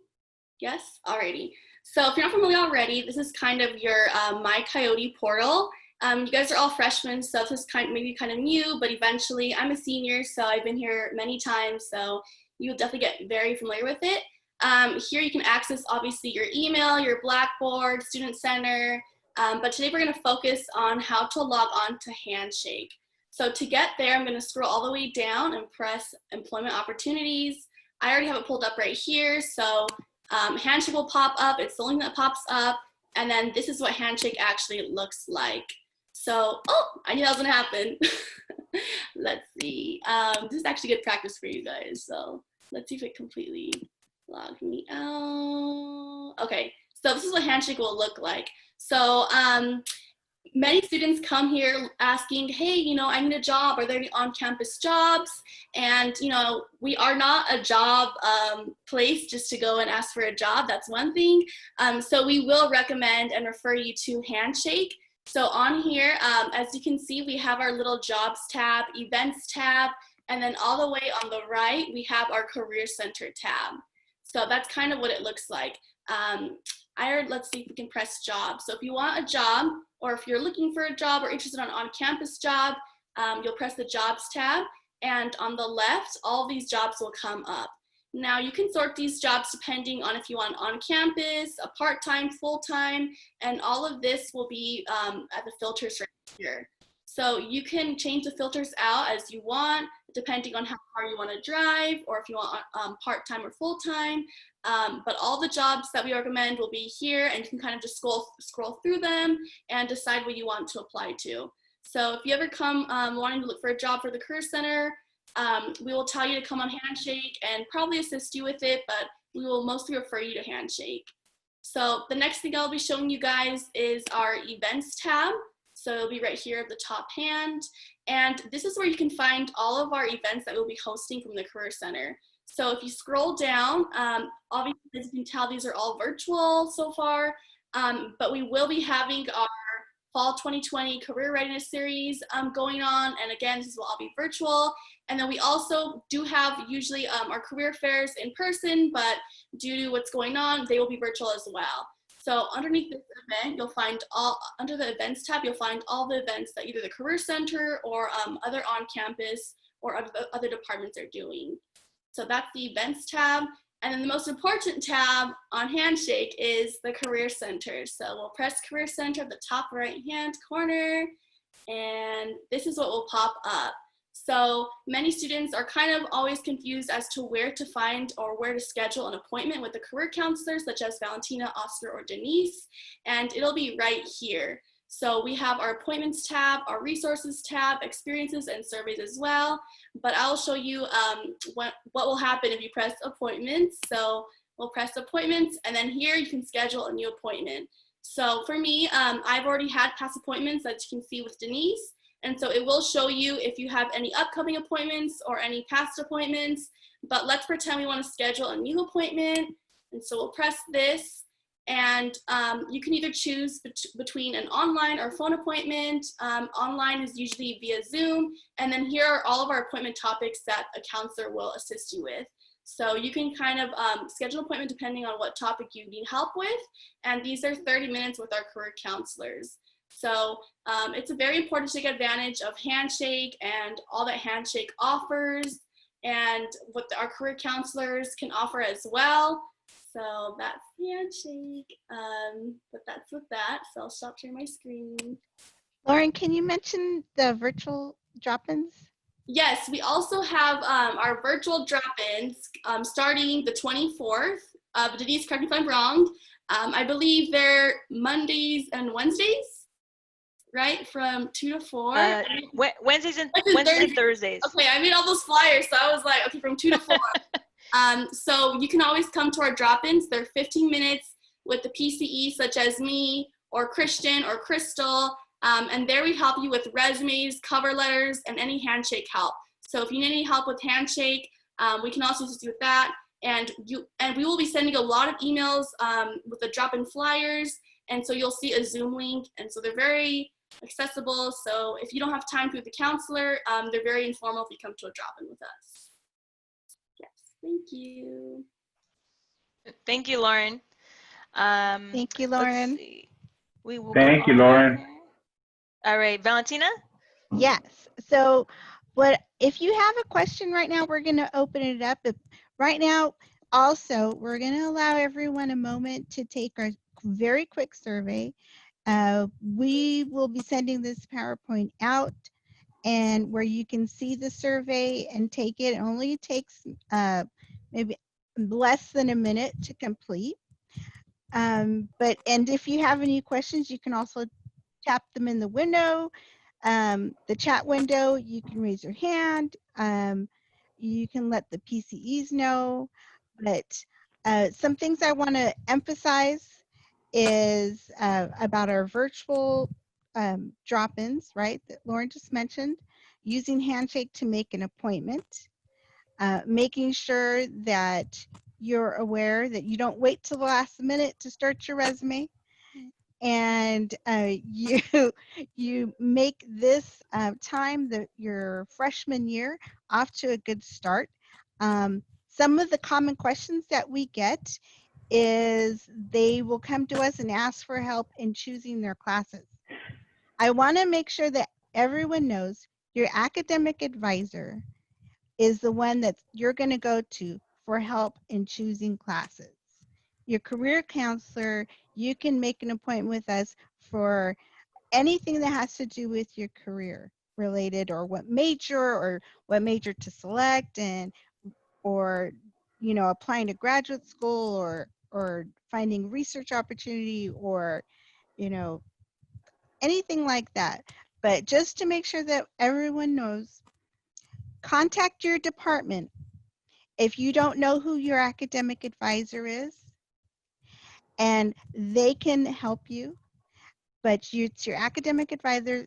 Yes? Alrighty. So if you're not familiar already, this is kind of your My Coyote portal. You guys are all freshmen, so this is maybe kind of new, but eventually I'm a senior, so I've been here many times, so you'll definitely get very familiar with it. Here you can access, obviously, your email, your Blackboard, Student Center, but today we're going to focus on how to log on to Handshake. So to get there, I'm going to scroll all the way down and press Employment Opportunities. I already have it pulled up right here. So Handshake will pop up. It's the only thing that pops up. And then this is what Handshake actually looks like. So, I knew that was going to happen. Let's see. This is actually good practice for you guys. So let's see if it completely logged me out. Okay, so this is what Handshake will look like. So many students come here asking, hey, I need a job. Are there any on-campus jobs? And, we are not a job place just to go and ask for a job. That's one thing. So we will recommend and refer you to Handshake. So on here, as you can see, we have our little jobs tab, events tab, and then all the way on the right, we have our career center tab. So that's kind of what it looks like. Let's see if we can press job. So if you want a job, or if you're looking for a job or interested in an on-campus job, you'll press the jobs tab, and on the left, all these jobs will come up. Now you can sort these jobs depending on if you want on campus, a part-time, full-time, and all of this will be at the filters right here. So you can change the filters out as you want, depending on how far you want to drive, or if you want part-time or full-time. But all the jobs that we recommend will be here, and you can kind of just scroll through them and decide what you want to apply to. So if you ever come wanting to look for a job for the Career Center, we will tell you to come on Handshake and probably assist you with it, but we will mostly refer you to Handshake. So the next thing I'll be showing you guys is our events tab. So it'll be right here at the top hand. And this is where you can find all of our events that we'll be hosting from the Career Center. So if you scroll down, obviously as you can tell, these are all virtual so far, but we will be having our Fall 2020 Career Readiness Series going on. And again, this will all be virtual. And then we also do have usually our career fairs in person, but due to what's going on, they will be virtual as well. So underneath this event, you'll find under the events tab, you'll find all the events that either the Career Center or other on-campus or other departments are doing. So that's the events tab. And then the most important tab on Handshake is the Career Center. So we'll press Career Center at the top right-hand corner, and this is what will pop up. So many students are kind of always confused as to where to find or where to schedule an appointment with a career counselor, such as Valentina, Oscar, or Denise, and it'll be right here. So we have our appointments tab, our resources tab, experiences and surveys as well. But I'll show you what will happen if you press appointments. So we'll press appointments, and then here you can schedule a new appointment. So for me, I've already had past appointments that you can see with Denise. And so it will show you if you have any upcoming appointments or any past appointments. But let's pretend we want to schedule a new appointment. And so we'll press this. And you can either choose between an online or phone appointment. Online is usually via Zoom. And then here are all of our appointment topics that a counselor will assist you with. So you can kind of schedule an appointment depending on what topic you need help with. And these are 30 minutes with our career counselors. So it's very important to take advantage of Handshake and all that Handshake offers and what our career counselors can offer as well. So that's Handshake, but that's with that. So I'll stop sharing my screen. Lauren, can you mention the virtual drop-ins? Yes, we also have our virtual drop-ins starting the 24th. Denise, correct me if I'm wrong. I believe they're Mondays and Wednesdays, right? From 2 to 4. Wednesdays and Thursdays. Okay, I made all those flyers, so I was like, okay, from 2 to 4. So you can always come to our drop-ins. They're 15 minutes with the PCE, such as me or Christian or Crystal. And there we help you with resumes, cover letters, and any Handshake help. So if you need any help with Handshake, we can also assist you with that. And we will be sending a lot of emails with the drop-in flyers. And so you'll see a Zoom link. And so they're very accessible. So if you don't have time to be with the counselor, they're very informal if you come to a drop-in with us. Yes, thank you. Thank you, Lauren. Thank you, Lauren. We will Thank you, Lauren. All right, Valentina? Yes. So if you have a question right now, we're going to open it up. Right now, also, we're going to allow everyone a moment to take our very quick survey. We will be sending this PowerPoint out, and where you can see the survey and take it. It only takes maybe less than a minute to complete. And if you have any questions, you can also tap them in the window, the chat window. You can raise your hand. You can let the PCEs know. But some things I want to emphasize is about our virtual drop-ins, right, that Lauren just mentioned, using Handshake to make an appointment, making sure that you're aware that you don't wait till the last minute to start your resume, and you make this time, your freshman year, off to a good start. Some of the common questions that we get is they will come to us and ask for help in choosing their classes. I want to make sure that everyone knows your academic advisor is the one that you're going to go to for help in choosing classes. Your career counselor, you can make an appointment with us for anything that has to do with your career related, or what major to select, or applying to graduate school, or finding research opportunity, or anything like that. But just to make sure that everyone knows, contact your department if you don't know who your academic advisor is, and they can help you. But it's your academic advisor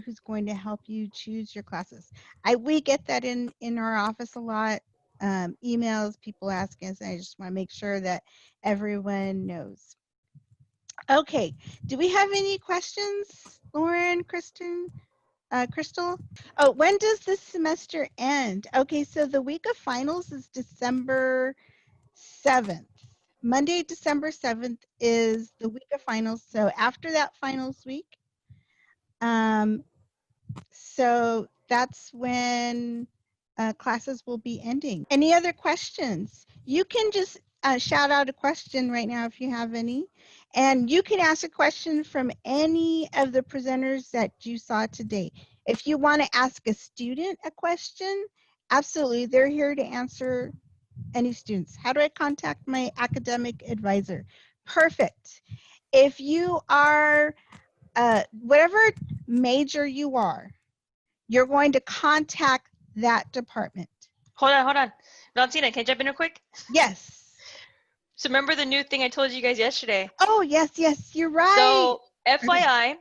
who's going to help you choose your classes. We get that in our office a lot, emails, people asking us. I just want to make sure that everyone knows. Okay. Do we have any questions, Lauren, Kristen, Crystal? Oh, when does this semester end? Okay, so the week of finals is December 7th. Monday, December 7th is the week of finals. So after that finals week, so that's when classes will be ending. Any other questions? You can just shout out a question right now if you have any. And you can ask a question from any of the presenters that you saw today. If you want to ask a student a question, absolutely, they're here to answer any students. How do I contact my academic advisor? Perfect. If you are, whatever major you are, you're going to contact that department. Hold on. Valentina, can I jump in real quick? Yes. So remember the new thing I told you guys yesterday? Oh, yes, you're right. So FYI,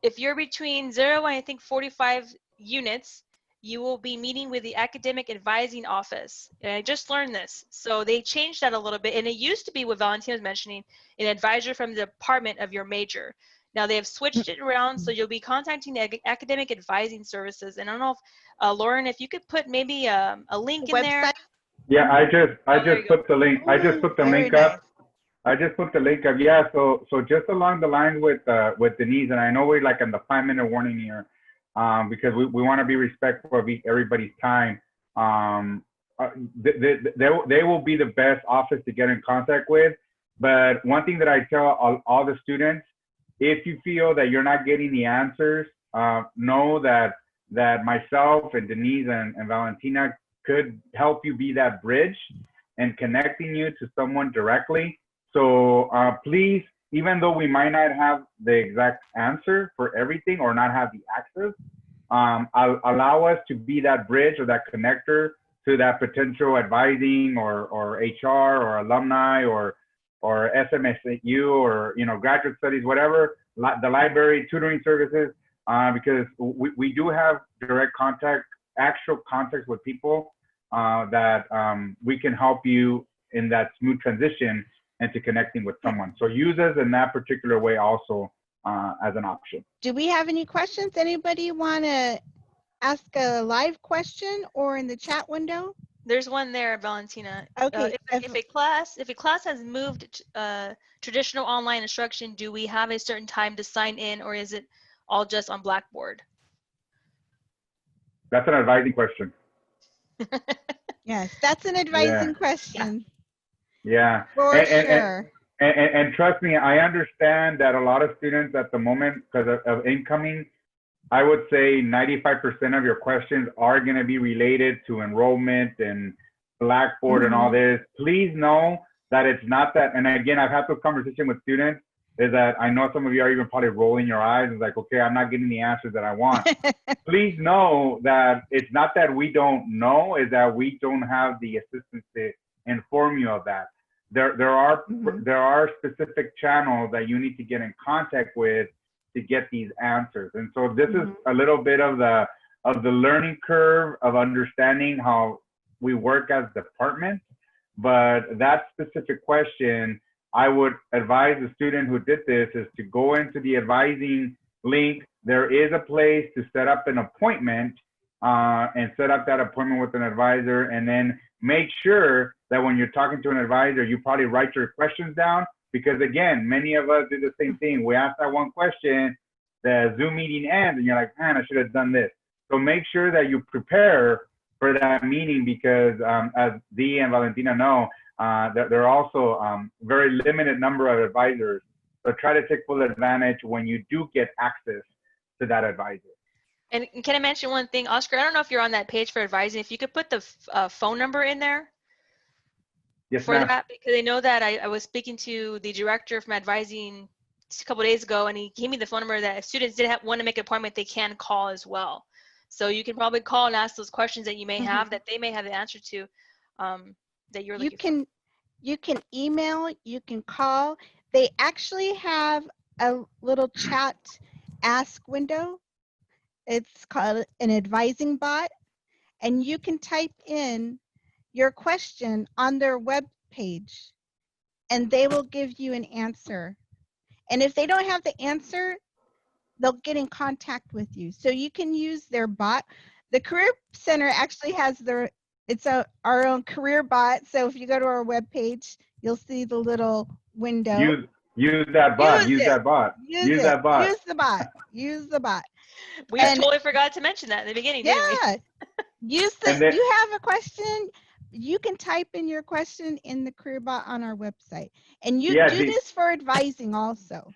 if you're between 0 and I think 45 units, you will be meeting with the academic advising office. And I just learned this. So they changed that a little bit. And it used to be what Valentina was mentioning, an advisor from the department of your major. Now they have switched it around, so you'll be contacting the academic advising services. And I don't know if, Lauren, if you could put maybe a link in there. Yeah, I just put the link. I just put the Very link nice. up. I just put the link up. Yeah, so just along the lines with Denise, and I know we're like in the 5-minute warning here, because we want to be respectful of everybody's time. They will be the best office to get in contact with. But one thing that I tell all the students, if you feel that you're not getting the answers, know that myself and Denise and Valentina could help you be that bridge and connecting you to someone directly. So please, even though we might not have the exact answer for everything or not have the access, allow us to be that bridge or that connector to that potential advising or HR or alumni or SMSU or graduate studies, whatever, the library, tutoring services, because we do have direct contact, actual contacts with people that we can help you in that smooth transition into connecting with someone. So use us in that particular way also as an option. Do we have any questions? Anybody want to ask a live question or in the chat window? There's one there, Valentina. Okay. If a class has moved traditional online instruction, do we have a certain time to sign in, or is it all just on Blackboard? That's an advising question. Yes, that's an advising question. Yeah. For sure. And trust me, I understand that a lot of students at the moment, because of incoming, I would say 95% of your questions are going to be related to enrollment and Blackboard and all this. Please know that it's not that. And again, I've had this conversation with students, is that I know some of you are even probably rolling your eyes and like, okay, I'm not getting the answers that I want. Please know that it's not that we don't know, is that we don't have the assistance to inform you of that. There are specific channels that you need to get in contact with to get these answers. And so this is a little bit of the learning curve of understanding how we work as departments. But that specific question, I would advise the student who did this is to go into the advising link. There is a place to set up an appointment and set up that appointment with an advisor, and then make sure that when you're talking to an advisor, you probably write your questions down, because again, many of us do the same thing. We ask that one question, the Zoom meeting ends, and you're like, man, I should have done this. So make sure that you prepare for that meeting, because as Dee and Valentina know, there are also very limited number of advisors. So try to take full advantage when you do get access to that advisor. And can I mention one thing, Oscar? I don't know if you're on that page for advising. If you could put the phone number in there. Yes, for ma'am. that, because I know that I was speaking to the director from advising a couple of days ago, and he gave me the phone number that if students did want to make an appointment, they can call as well. So you can probably call and ask those questions that you may have, that they may have the answer to, that you're looking for. You can email, you can call. They actually have a little chat ask window. It's called an advising bot, and you can type in your question on their web page, and they will give you an answer And if they don't have the answer, they'll get in contact with you. So you can use their bot. The Career Center actually has our own career bot. So if you go to our webpage, you'll see the little window. Use that bot. Use that bot. Use that bot. Use the bot. Use the bot. We totally forgot to mention that in the beginning, didn't we? You have a question, you can type in your question in the career bot on our website. And you do this for advising also.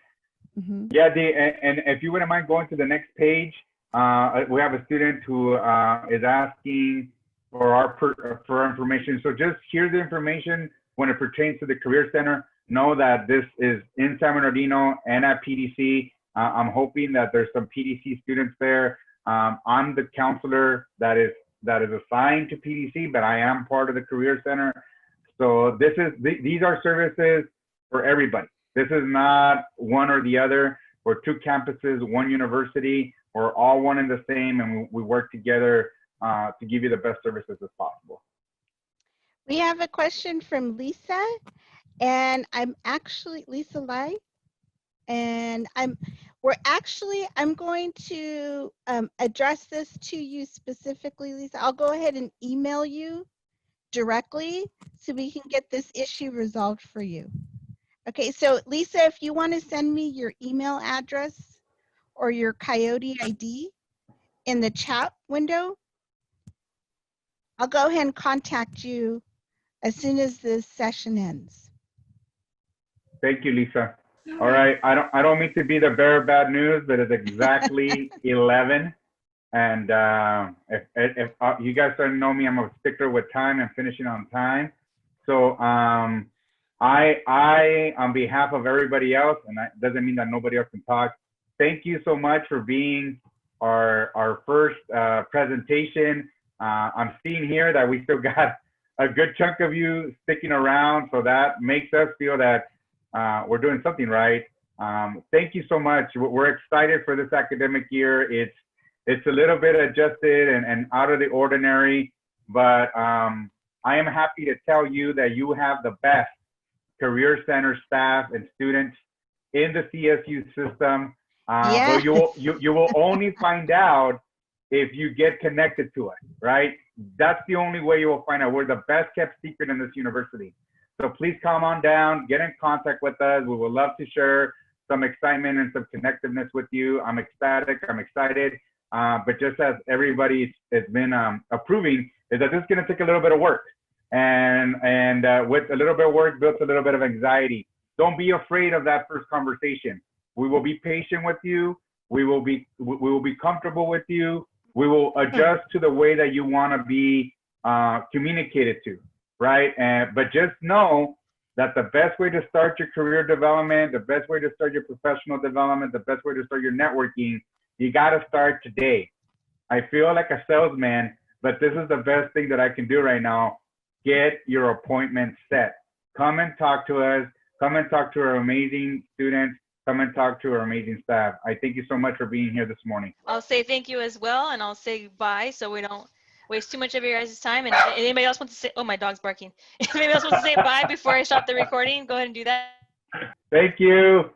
Mm-hmm. Yeah, and if you wouldn't mind going to the next page, we have a student who is asking for information. So just here's the information when it pertains to the Career Center. Know that this is in San Bernardino and at PDC. I'm hoping that there's some PDC students there. I'm the counselor that is assigned to PDC, but I am part of the Career Center. So these are services for everybody. This is not one or the other. We're two campuses, one university. We're all one and the same, and we work together to give you the best services as possible. We have a question from Lisa, and I'm actually Lisa Lai, and I'm going to address this to you specifically, Lisa. I'll go ahead and email you directly so we can get this issue resolved for you. Okay, so Lisa, if you want to send me your email address or your Coyote ID in the chat window, I'll go ahead and contact you as soon as this session ends. Thank you, Lisa. All right, I don't mean to be the bearer of bad news, but it's exactly 11. And if you guys don't know me, I'm a stickler with time and finishing on time. So I, on behalf of everybody else, and that doesn't mean that nobody else can talk, thank you so much for being our first presentation. I'm seeing here that we still got a good chunk of you sticking around, so that makes us feel that we're doing something right. Thank you so much. We're excited for this academic year. It's a little bit adjusted and out of the ordinary, but I am happy to tell you that you have the best Career Center staff and students in the CSU system. But you will only find out if you get connected to us, right? That's the only way you will find out. We're the best kept secret in this university. So please come on down, get in contact with us. We would love to share some excitement and some connectiveness with you. I'm ecstatic, I'm excited. But just as everybody has been approving, is that this is gonna take a little bit of work. And with a little bit of work builds a little bit of anxiety. Don't be afraid of that first conversation. We will be patient with you. We will be comfortable with you. We will adjust to the way that you want to be communicated to, right? But just know that the best way to start your career development, the best way to start your professional development, the best way to start your networking, you got to start today. I feel like a salesman, but this is the best thing that I can do right now. Get your appointment set. Come and talk to us. Come and talk to our amazing students. Come and talk to our amazing staff. I thank you so much for being here this morning. I'll say thank you as well, and I'll say bye so we don't waste too much of your guys' time. And anybody else wants to say, oh, my dog's barking. If anybody else wants to say bye before I stop the recording, go ahead and do that. Thank you.